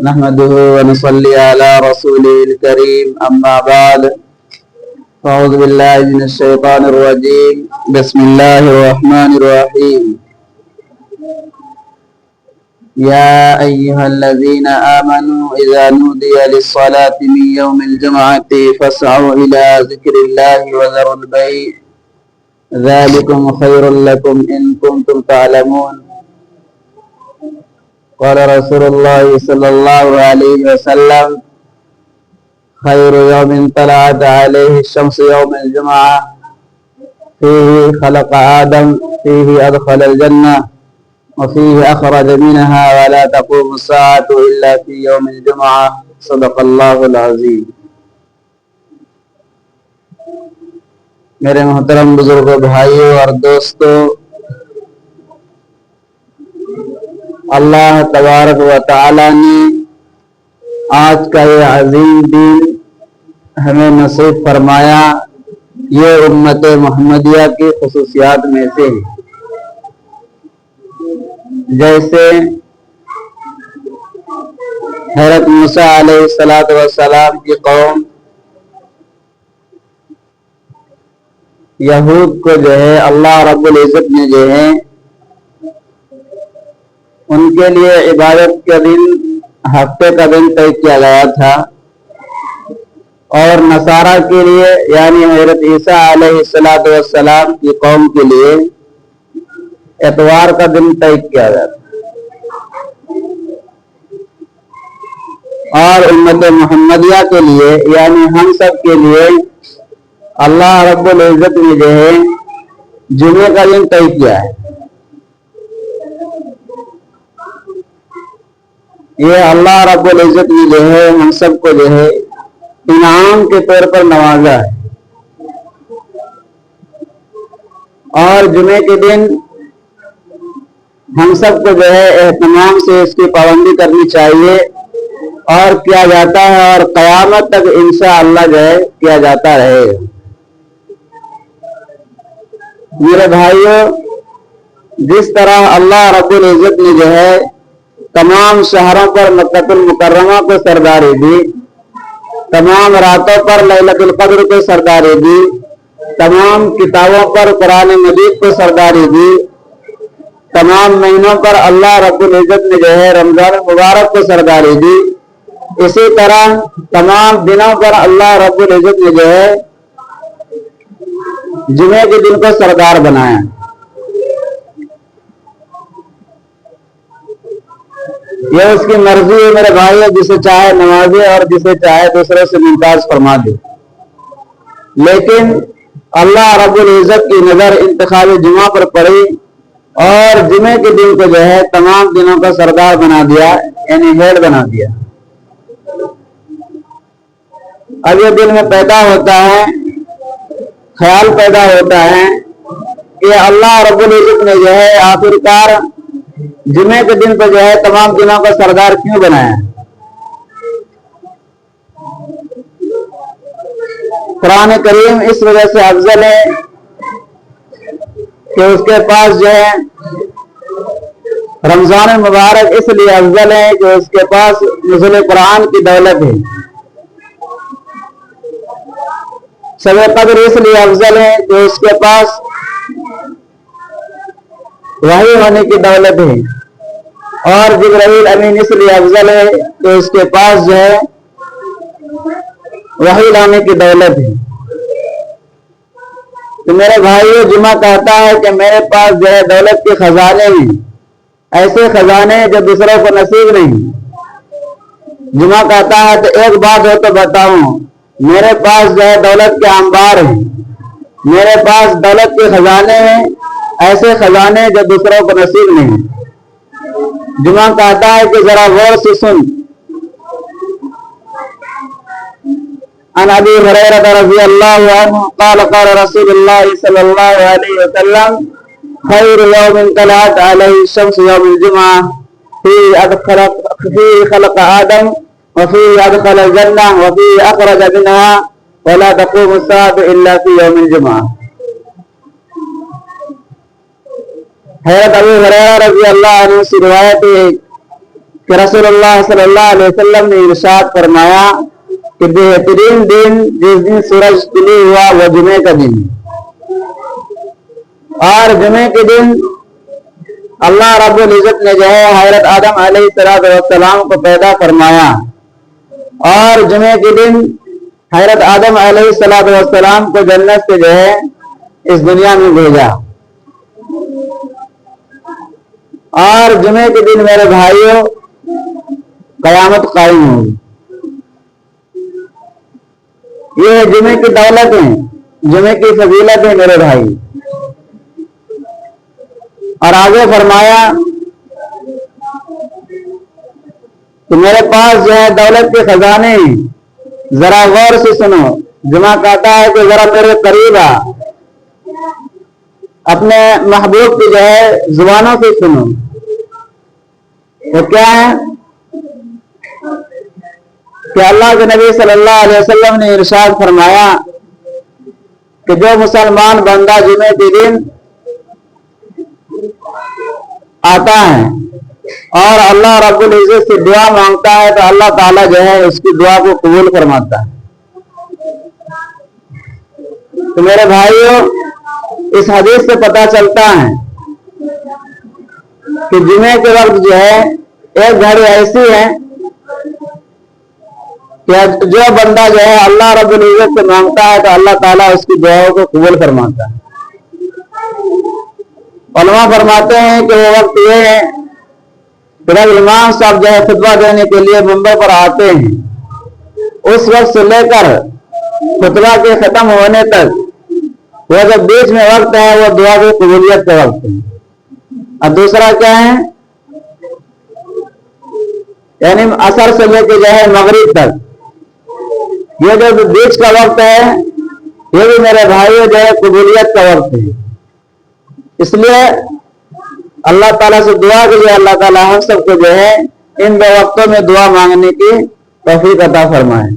نحمده ونصلي على رسوله الكريم أما بعد أعوذ بالله من الشيطان الرجيم بسم الله الرحمن الرحيم يا أيها الذين آمنوا إذا نودي للصلاة من يوم الجمعة فاسعوا إلى ذكر الله وذروا البيع ذلكم خير لكم إن كنتم تعلمون قال رسول الله صلى الله عليه وسلم خير يوم طلعت عليه الشمس يوم الجمعة فيه خلق آدم فيه أدخل الجنة وفيه أخرج منها ولا تقوم الساعة إلا في يوم الجمعة صدق الله العظيم. میرے محترم بزرگوں، بھائیوں اور دوستوں، اللہ تبارک و تعالی نے آج کا یہ عظیم دن ہمیں نصیب فرمایا. یہ امت محمدیہ کی خصوصیات میں سے ہے. جیسے حضرت موسیٰ علیہ السلام کی قوم یہود کو جو ہے اللہ رب العزت نے جو ہے ان کے لیے عبادت کا دن ہفتے کا دن طے کیا گیا تھا، اور نصارہ کے لیے یعنی حضرت عیسیٰ علیہ السلام کی قوم کے لیے اتوار کا دن طے کیا گیا تھا. اور امت محمدیہ کے لیے یعنی ہم سب کے لیے اللہ رب العزت نے جو ہے جمعے کا دن طے کیا ہے. یہ اللہ رب العزت نے جو ہے ہم سب کو جو ہے انعام کے طور پر نوازا ہے. اور جمعے کے دن ہم سب کو جو ہے اہتمام سے اس کی پابندی کرنی چاہیے اور کیا جاتا ہے، اور قیامت تک انشاءاللہ جو ہے کیا جاتا رہے. میرے بھائیوں، جس طرح اللہ رب العزت نے جو ہے تمام شہروں پر مکہ المکرمہ کو سرداری دی، تمام راتوں پر لیلۃ القدر کو سرداری دی، تمام کتابوں پر قرآن مجید کو سرداری دی، تمام مہینوں پر اللہ رب العزت نے جو ہے رمضان مبارک کو سرداری دی، اسی طرح تمام دنوں پر اللہ رب العزت نے جو ہے جمعے کے دن کو سردار بنایا. یہ اس کی مرضی ہے میرے بھائی، جسے چاہے نوازے اور جسے چاہے دوسرے سے ممتاز فرما دے. لیکن اللہ رب العزت کی نظر انتخاب جمعہ پر پڑی اور جمعے کے دن کو جو ہے تمام دنوں کا سردار بنا دیا، یعنی ہیڈ بنا دیا. اب یہ دل میں پیدا ہوتا ہے، خیال پیدا ہوتا ہے کہ اللہ رب العزت نے جو ہے آخرکار جمعے کے دن کو جو ہے تمام دنوں کا سردار کیوں بنایا. قرآن کریم اس وجہ سے افضل ہے کہ اس کے پاس جو ہے رمضان مبارک اس لیے افضل ہے کہ اس کے پاس نزول قرآن کی دولت ہے. شب قدر اس لیے افضل ہے کہ اس کے پاس وحی ہونے کی دولت ہے. اور جبرائیل امین اس لیے افضل ہے کہ اس کے پاس جو ہے وحی لانے کی دولت ہے. تو میرے بھائیو، جمعہ کہتا ہے کہ میرے پاس جو ہے دولت کے خزانے ہیں، ایسے خزانے جو دوسروں کو نصیب نہیں. جمعہ کہتا ہے تو ایک بات ہو تو بتاؤں، میرے پاس جو ہے دولت کے انبار ہیں، میرے پاس دولت کے خزانے ہیں، ایسے خزانے جو دوسروں کو نصیب نہیں. جمعہ کہتا ہے کہ ذرا غور سے سن. عن ابی ہریرہ رضی اللہ عنہ قال قال رسول اللہ صلی اللہ علیہ وسلم خیر یوم طلعت علیہ الشمس یوم الجمعہ فی خلق آدم وفی ادخل الجنہ وفی اخرج منها ولا تقوم الساعة الا فی یوم الجمعہ. حضرت ابو ہریرہ رضی اللہ عنہ سے روایت ہے کہ رسول اللہ صلی اللہ علیہ وسلم نے ارشاد فرمایا کہ بہترین دن جس دن سورج طلوع ہوا وہ جمعے کا دن، اور جمعے کے دن اللہ رب العزت نے جو ہے حضرت آدم علیہ السلام کو پیدا فرمایا، اور جمعے کے دن حضرت آدم علیہ السلام کو جنت سے جو ہے اس دنیا میں بھیجا، اور جمعے کے دن میرے بھائیوں قیامت قائم ہوگی۔ یہ جمعے کی دولت ہے، جمعے کی فضیلت ہے میرے بھائی۔ اور آگے فرمایا کہ میرے پاس جو ہے دولت کے خزانے ہیں، ذرا غور سے سنو۔ جمعہ کہتا ہے کہ ذرا میرے قریب آ، اپنے محبوب کی جو ہے زبانوں سے سنو۔ وہ کیا ہے کہ اللہ کے نبی صلی اللہ علیہ وسلم نے ارشاد فرمایا کہ جو مسلمان بندہ جمعے کے دن آتا ہے اور اللہ رب العزت سے دعا مانگتا ہے تو اللہ تعالیٰ جو ہے اس کی دعا کو قبول فرماتا ہے۔ تو میرے بھائیوں اس حدیث سے پتہ چلتا ہے کہ جمعے کے وقت جو ہے ایک گھڑی ایسی ہے کہ جو بندہ جو ہے اللہ رب العزت سے مانگتا ہے تو اللہ تعالیٰ اس کی دعاؤں کو قبول فرماتا ہے۔ علماء فرماتے ہیں کہ وہ وقت یہ ہے کہ جب امام صاحب جو ہے خطبہ دینے کے لیے ممبر پر آتے ہیں، اس وقت سے لے کر خطبہ کے ختم ہونے تک وہ جو بیچ میں وقت ہے وہ دعا کی قبولیت کا وقت ہے۔ اور دوسرا کیا ہے، یعنی عصر سے لے کے جو ہے مغرب تک یہ جو بیچ کا وقت ہے یہ بھی میرے بھائیوں جو ہے قبولیت کا وقت ہے۔ اس لیے اللہ تعالیٰ سے دعا کے لیے اللہ تعالیٰ ہم سب کو جو ہے ان دو وقتوں میں دعا مانگنے کی توفیق عطا فرمائے۔